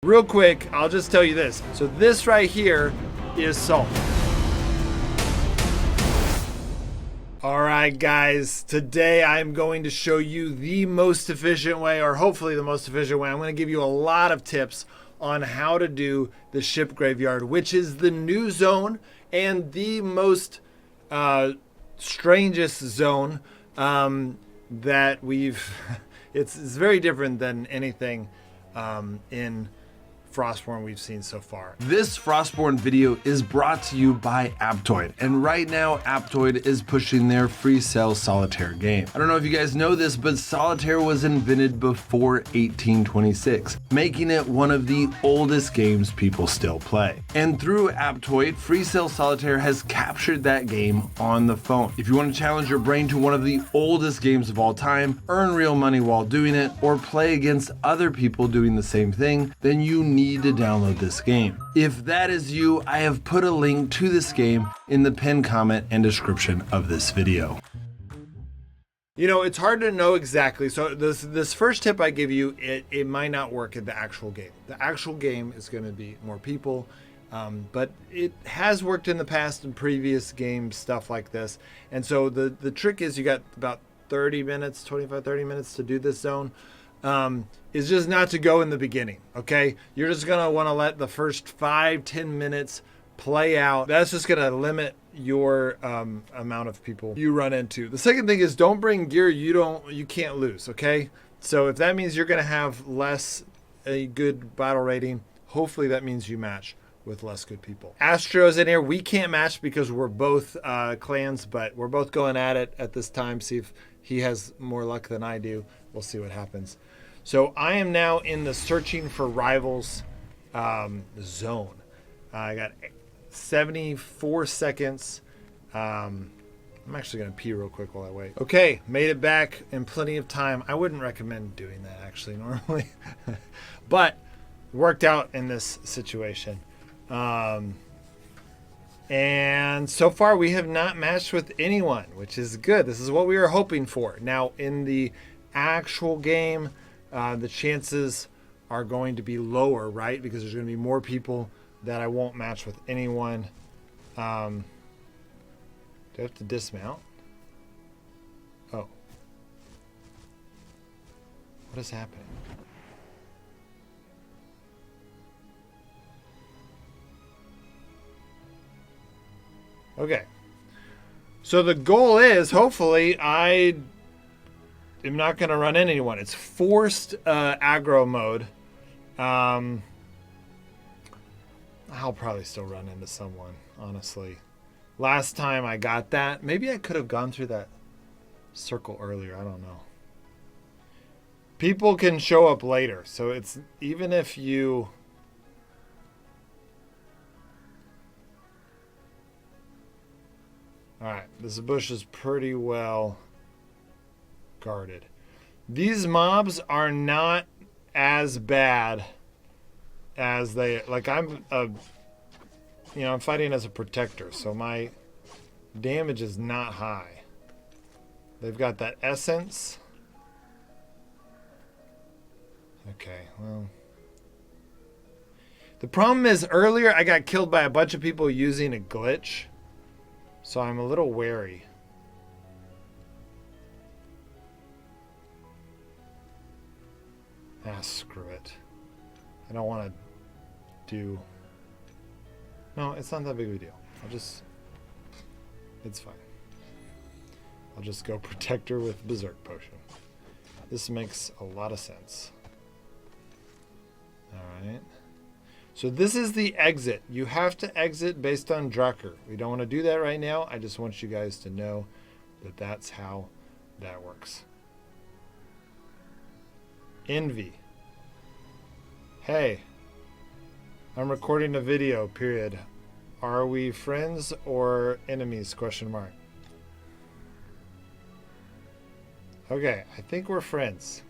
Real quick, I'll just tell you this. So this right here is salt. All right, guys, today I'm going to show you the most efficient way, or hopefully the most efficient way. I'm going to give you a lot of tips on how to do the ship graveyard, which is the new zone and the most strangest zone that we've, it's very different than anything in Frostborn we've seen so far. This Frostborn video is brought to you by Aptoid, and right now Aptoid is pushing their free sale solitaire game. I don't know if you guys know this, but solitaire was invented before 1826, making it one of the oldest games people still play. And through Aptoid, free sale solitaire has captured that game on the phone. If you want to challenge your brain to one of the oldest games of all time, earn real money while doing it, or play against other people doing the same thing, then you need to download this game. If that is you, I have put a link to this game in the pinned comment and description of this video. You know, it's hard to know exactly. So this first tip I give you, it might not work in the actual game. The actual game is going to be more people, but it has worked in the past in previous games, stuff like this. And so the trick is you got about 30 minutes, 25, 30 minutes to do this zone. Is just not to go in the beginning, okay? You're just gonna wanna let the first 5-10 minutes play out. That's just gonna limit your amount of people you run into. The second thing is don't bring gear you can't lose, okay? So if that means you're gonna have a good battle rating, hopefully that means you match with less good people. Astro's in here. We can't match because we're both clans, but we're both going at it at this time. See if he has more luck than I do. We'll see what happens. So I am now in the searching for rivals zone. I got 74 seconds. I'm actually gonna pee real quick while I wait. Okay, made it back in plenty of time. I wouldn't recommend doing that actually normally, but worked out in this situation. And so far we have not matched with anyone, which is good. This is what we were hoping for. Now in the actual game, the chances are going to be lower, right? Because there's going to be more people that I won't match with anyone. Do I have to dismount? Oh. What is happening? Okay. So the goal is, hopefully, I am not going to run into anyone. It's forced aggro mode. I'll probably still run into someone, honestly. Last time I got that, maybe I could have gone through that circle earlier. I don't know. People can show up later. So it's even if you... All right, this bush is pretty well guarded. These mobs are not as bad as they, like I'm fighting as a protector, so my damage is not high. They've got that essence. Okay, well. The problem is earlier I got killed by a bunch of people using a glitch. So I'm a little wary. Screw it. I don't want to do... No, it's not that big of a deal. It's fine. I'll just go Protector with Berserk Potion. This makes a lot of sense. Alright. So this is the exit. You have to exit based on Drucker. We don't want to do that right now. I just want you guys to know that that's how that works. Envy. Hey, I'm recording a video, period. Are we friends or enemies, question mark. Okay, I think we're friends.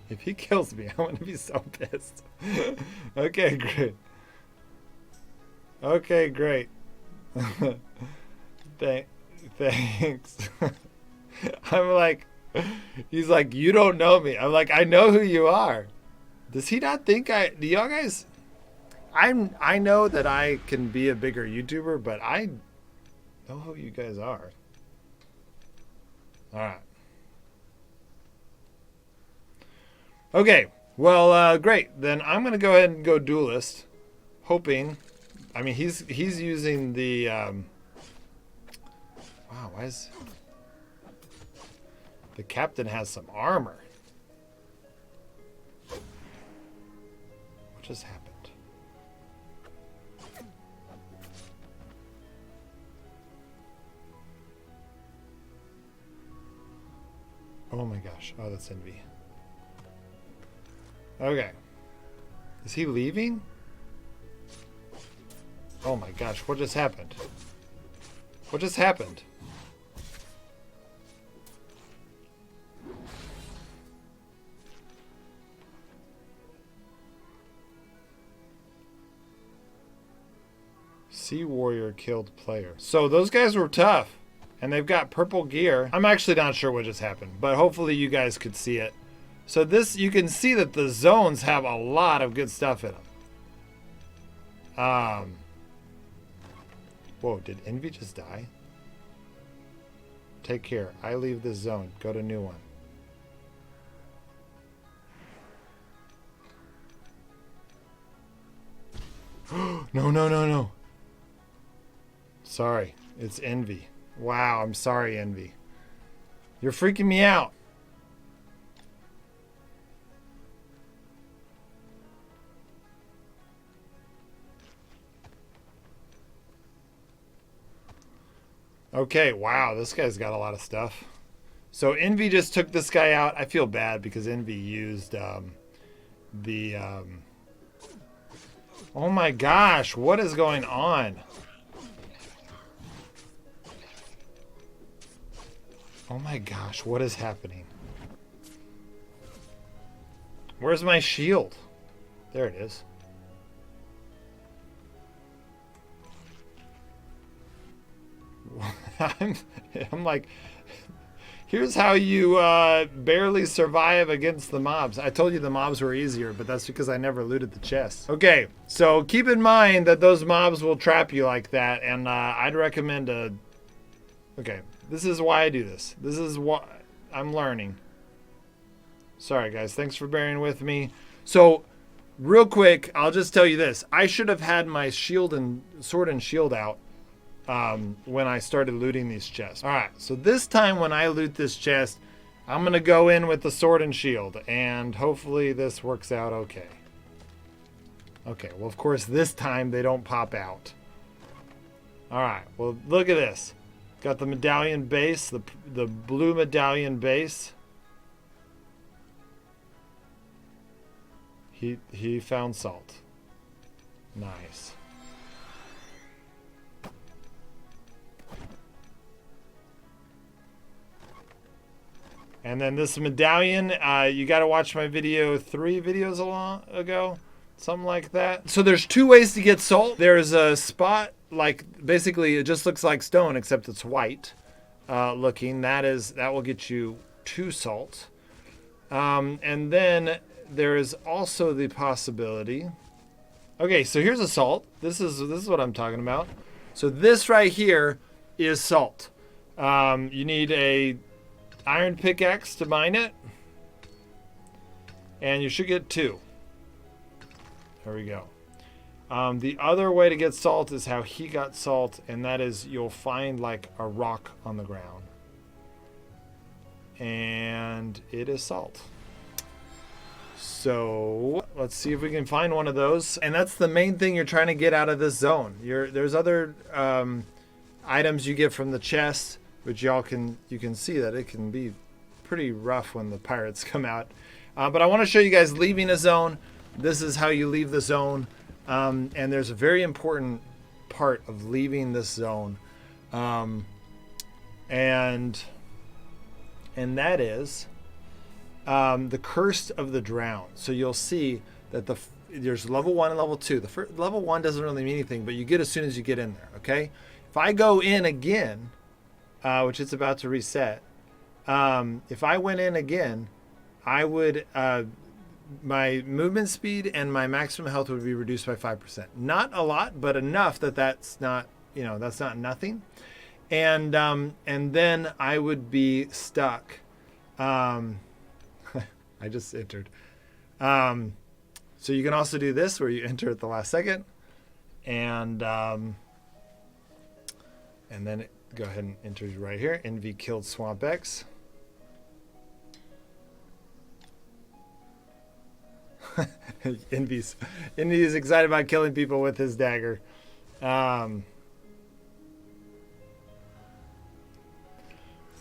If he kills me, I'm going to be so pissed. Okay, great. Okay, great. Thanks. I'm like, he's like, you don't know me. I'm like, I know who you are. Does he not think do y'all guys, I know that I can be a bigger YouTuber, but I know who you guys are. All right. Okay. Well, great. Then I'm going to go ahead and go duelist, hoping. I mean, he's using the. Wow. Why is the captain has some armor? What just happened? Oh my gosh. Oh, that's envy. Okay. Is he leaving? Oh my gosh. What just happened? What just happened? Sea Warrior killed player. So those guys were tough. And they've got purple gear. I'm actually not sure what just happened, but hopefully you guys could see it. So this, you can see that the zones have a lot of good stuff in them. Whoa, did Envy just die? Take care. I leave this zone. Go to new one. No, no, no, no. Sorry. It's Envy. Wow, I'm sorry, Envy. You're freaking me out. Okay, wow, this guy's got a lot of stuff. So Envy just took this guy out. I feel bad because Envy used oh my gosh, what is going on? Oh my gosh, what is happening? Where's my shield? There it is. I'm like, here's how you barely survive against the mobs. I told you the mobs were easier, but that's because I never looted the chest. Okay, so keep in mind that those mobs will trap you like that, and I'd recommend a... Okay, this is why I do this. This is what I'm learning. Sorry, guys. Thanks for bearing with me. So, real quick, I'll just tell you this. I should have had my shield and sword and shield out when I started looting these chests. All right, so this time when I loot this chest, I'm going to go in with the sword and shield, and hopefully this works out okay. Okay, well, of course, this time they don't pop out. All right, well, look at this. Got the medallion base, the blue medallion base. He found salt. Nice. And then this medallion, you got to watch my video 3 videos ago, something like that. So there's 2 ways to get salt. There's a spot, like basically it just looks like stone except it's white looking. That will get you 2 salt. And then there is also the possibility. Okay, so here's a salt. This is what I'm talking about. So this right here is salt. You need a iron pickaxe to mine it, and you should get 2. There we go. The other way to get salt is how he got salt, and that is you'll find like a rock on the ground, and it is salt. So let's see if we can find one of those. And that's the main thing you're trying to get out of this zone. There's other items you get from the chest, which you can see that it can be pretty rough when the pirates come out. But I want to show you guys leaving a zone. This is how you leave the zone. And there's a very important part of leaving this zone. And that is the Curse of the Drowned. So you'll see that there's level 1 and level 2. Level 1 doesn't really mean anything, but you get as soon as you get in there, okay? If I go in again, which it's about to reset, if I went in again, I would my movement speed and my maximum health would be reduced by 5%. Not a lot, but enough that that's not, you know, that's not nothing. And then I would be stuck. I just entered. So you can also do this where you enter at the last second, and then go ahead and enter right here. Envy killed Swamp X. Envy's excited about killing people with his dagger. I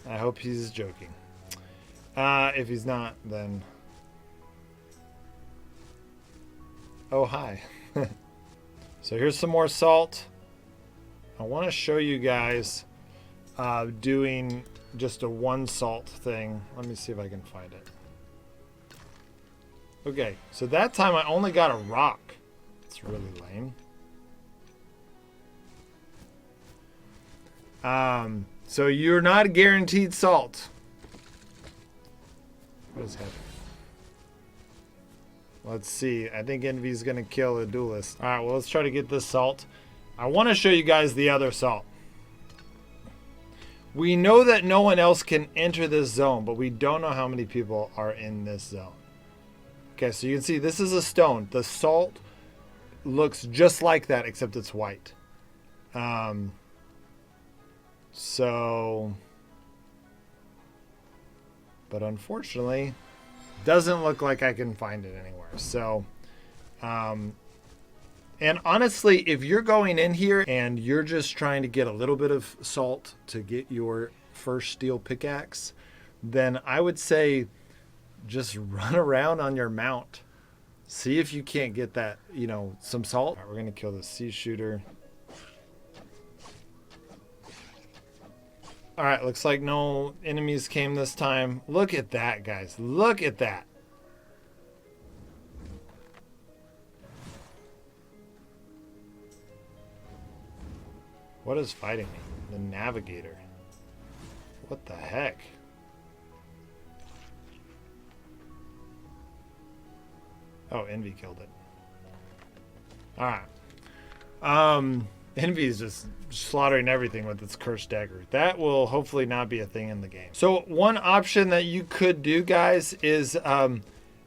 hope he's joking. If he's not, then oh hi. So here's some more salt. I want to show you guys doing just a 1 salt thing. Let me see if I can find it. Okay, so that time I only got a rock. It's really lame. So you're not guaranteed salt. What is happening? Let's see. I think Envy's going to kill a duelist. All right, well, let's try to get this salt. I want to show you guys the other salt. We know that no one else can enter this zone, but we don't know how many people are in this zone. Okay, so you can see this is a stone. The salt looks just like that, except it's white. But unfortunately, doesn't look like I can find it anywhere. So, and honestly, if you're going in here and you're just trying to get a little bit of salt to get your first steel pickaxe, then I would say just run around on your mount. See if you can't get that, you know, some salt. All right, we're going to kill the sea shooter. All right, looks like no enemies came this time. Look at that, guys. Look at that. What is fighting me? The navigator. What the heck? Oh, Envy killed it. All right. Envy is just slaughtering everything with its cursed dagger. That will hopefully not be a thing in the game. So one option that you could do, guys, is,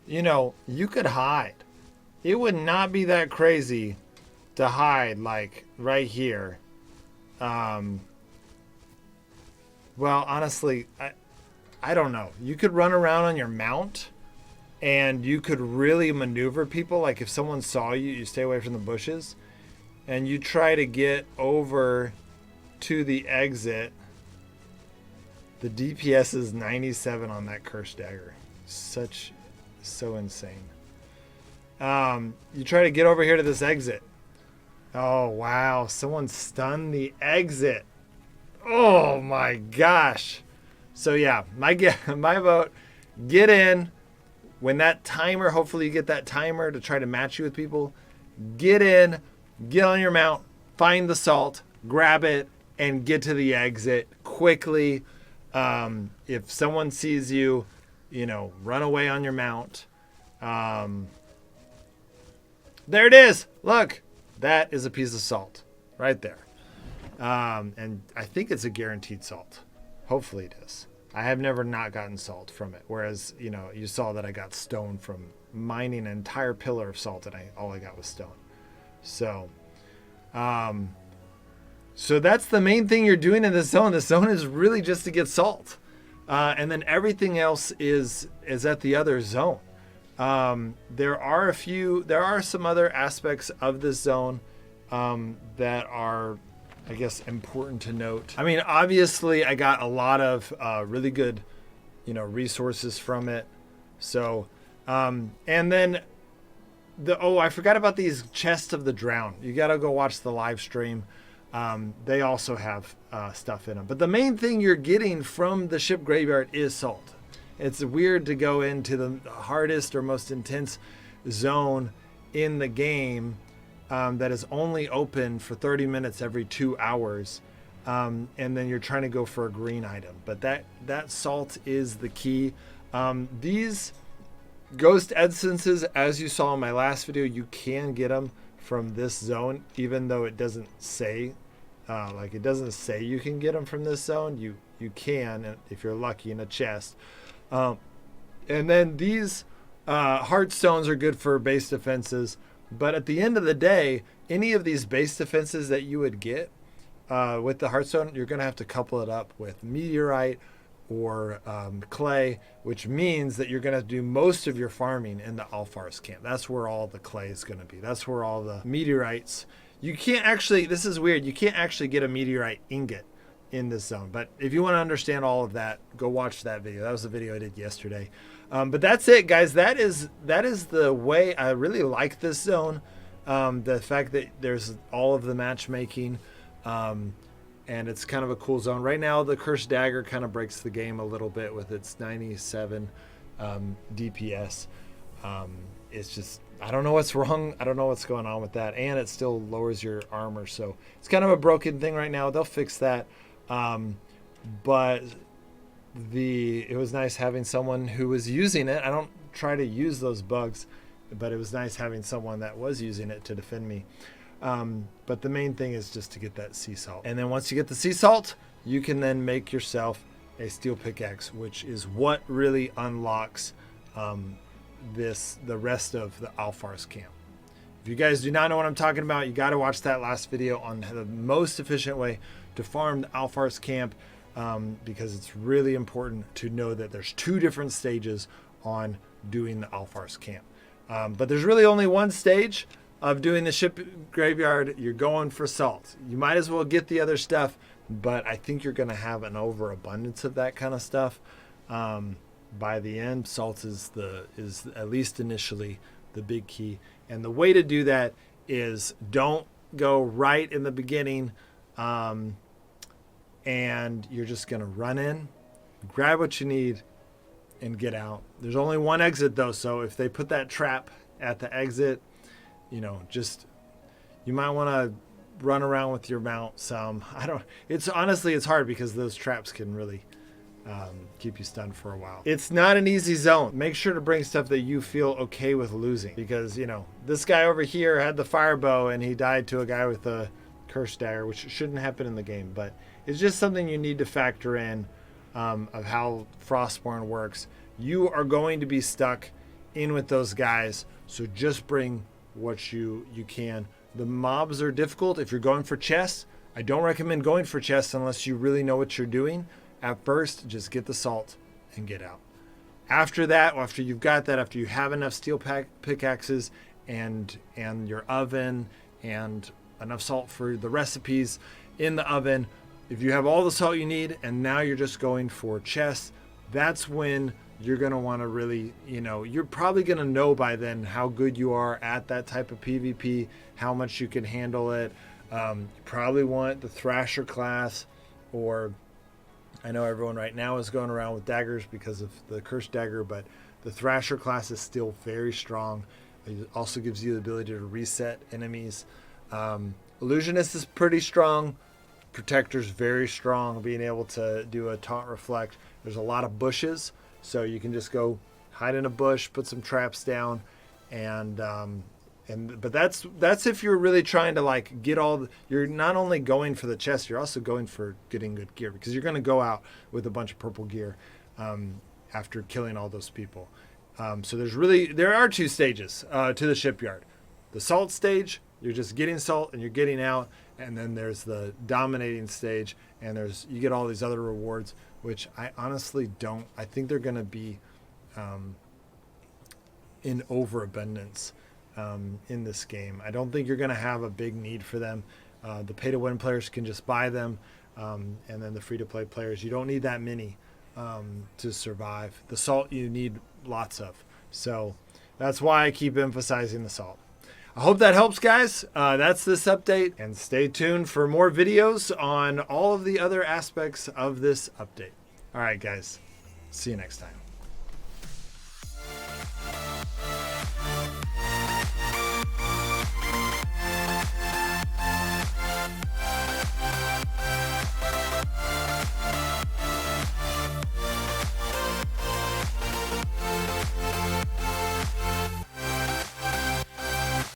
you know, you could hide. It would not be that crazy to hide, like, right here. Well, honestly, I don't know. You could run around on your mount, and you could really maneuver people. Like if someone saw you, you stay away from the bushes, and you try to get over to the exit. The DPS is 97 on that cursed dagger. So insane. You try to get over here to this exit. Oh, wow. Someone stunned the exit. Oh, my gosh. So, yeah, my vote, get in. When that timer, hopefully you get that timer to try to match you with people. Get in, get on your mount, find the salt, grab it, and get to the exit quickly. If someone sees you, you know, run away on your mount. There it is. Look. That is a piece of salt right there. And I think it's a guaranteed salt. Hopefully it is. I have never not gotten salt from it. Whereas, you know, you saw that I got stone from mining an entire pillar of salt and all I got was stone. So, so that's the main thing you're doing in this zone. The zone is really just to get salt. And then everything else is at the other zone. There are some other aspects of this zone that are, I guess, important to note. I mean, obviously, I got a lot of really good, you know, resources from it. So, and then I forgot about these chests of the drowned. You got to go watch the live stream. They also have stuff in them. But the main thing you're getting from the ship graveyard is salt. It's weird to go into the hardest or most intense zone in the game that is only open for 30 minutes every 2 hours. And then you're trying to go for a green item. But that salt is the key. These Ghost essences, as you saw in my last video, you can get them from this zone, even though it doesn't say, it doesn't say you can get them from this zone. You can, if you're lucky, in a chest. And then these heart stones are good for base defenses. But at the end of the day, any of these base defenses that you would get with the heartstone, you're going to have to couple it up with meteorite or clay, which means that you're going to do most of your farming in the Alfar's camp. That's where all the clay is going to be. That's where all the meteorites. You can't actually, this is weird, you can't actually get a meteorite ingot in this zone. But if you want to understand all of that, go watch that video. That was the video I did yesterday. But that's it, guys. That is the way. I really like this zone. The fact that there's all of the matchmaking. And it's kind of a cool zone. Right now, the Cursed Dagger kind of breaks the game a little bit with its 97 DPS. It's just, I don't know what's wrong. I don't know what's going on with that. And it still lowers your armor. So it's kind of a broken thing right now. They'll fix that. But it was nice having someone who was using it. I don't try to use those bugs, but it was nice having someone that was using it to defend me. But the main thing is just to get that sea salt. And then once you get the sea salt, you can then make yourself a steel pickaxe, which is what really unlocks the rest of the Alfar's camp. If you guys do not know what I'm talking about, you got to watch that last video on the most efficient way to farm the Alfar's camp, because it's really important to know that there's 2 different stages on doing the Alfar's camp. But there's really only one stage of doing the ship graveyard. You're going for salt. You might as well get the other stuff, but I think you're going to have an overabundance of that kind of stuff. By the end, salt is at least initially the big key. And the way to do that is don't go right in the beginning, and you're just going to run in, grab what you need, and get out. There's only one exit though, so if they put that trap at the exit, you might want to run around with your mount some. It's hard because those traps can really keep you stunned for a while. It's not an easy zone. Make sure to bring stuff that you feel okay with losing, because this guy over here had the fire bow and he died to a guy with a Cursed Dagger, which shouldn't happen in the game, but it's just something you need to factor in of how Frostborn works. You are going to be stuck in with those guys, so just bring what you can. The mobs are difficult. If you're going for chests, I don't recommend going for chests unless you really know what you're doing. At first, just get the salt and get out. After that, after you've got that, after you have enough steel pickaxes and your oven and enough salt for the recipes in the oven, if you have all the salt you need and now you're just going for chests, that's when you're going to want to really, you're probably going to know by then how good you are at that type of PvP, how much you can handle it. You probably want the Thrasher class, or I know everyone right now is going around with daggers because of the Cursed Dagger, but the Thrasher class is still very strong. It also gives you the ability to reset enemies. Illusionist is pretty strong. Protector's very strong, being able to do a taunt reflect. There's a lot of bushes, so you can just go hide in a bush, put some traps down, but that's if you're really trying to get you're not only going for the chest, you're also going for getting good gear, because you're going to go out with a bunch of purple gear after killing all those people. So there are 2 stages to the shipyard. The salt stage, you're just getting salt and you're getting out, and then there's the dominating stage, and you get all these other rewards, which I honestly don't. I think they're going to be in overabundance in this game. I don't think you're going to have a big need for them. The pay-to-win players can just buy them, and then the free-to-play players, you don't need that many to survive. The salt you need lots of. So that's why I keep emphasizing the salt. I hope that helps, guys. That's this update, and stay tuned for more videos on all of the other aspects of this update. All right, guys. See you next time.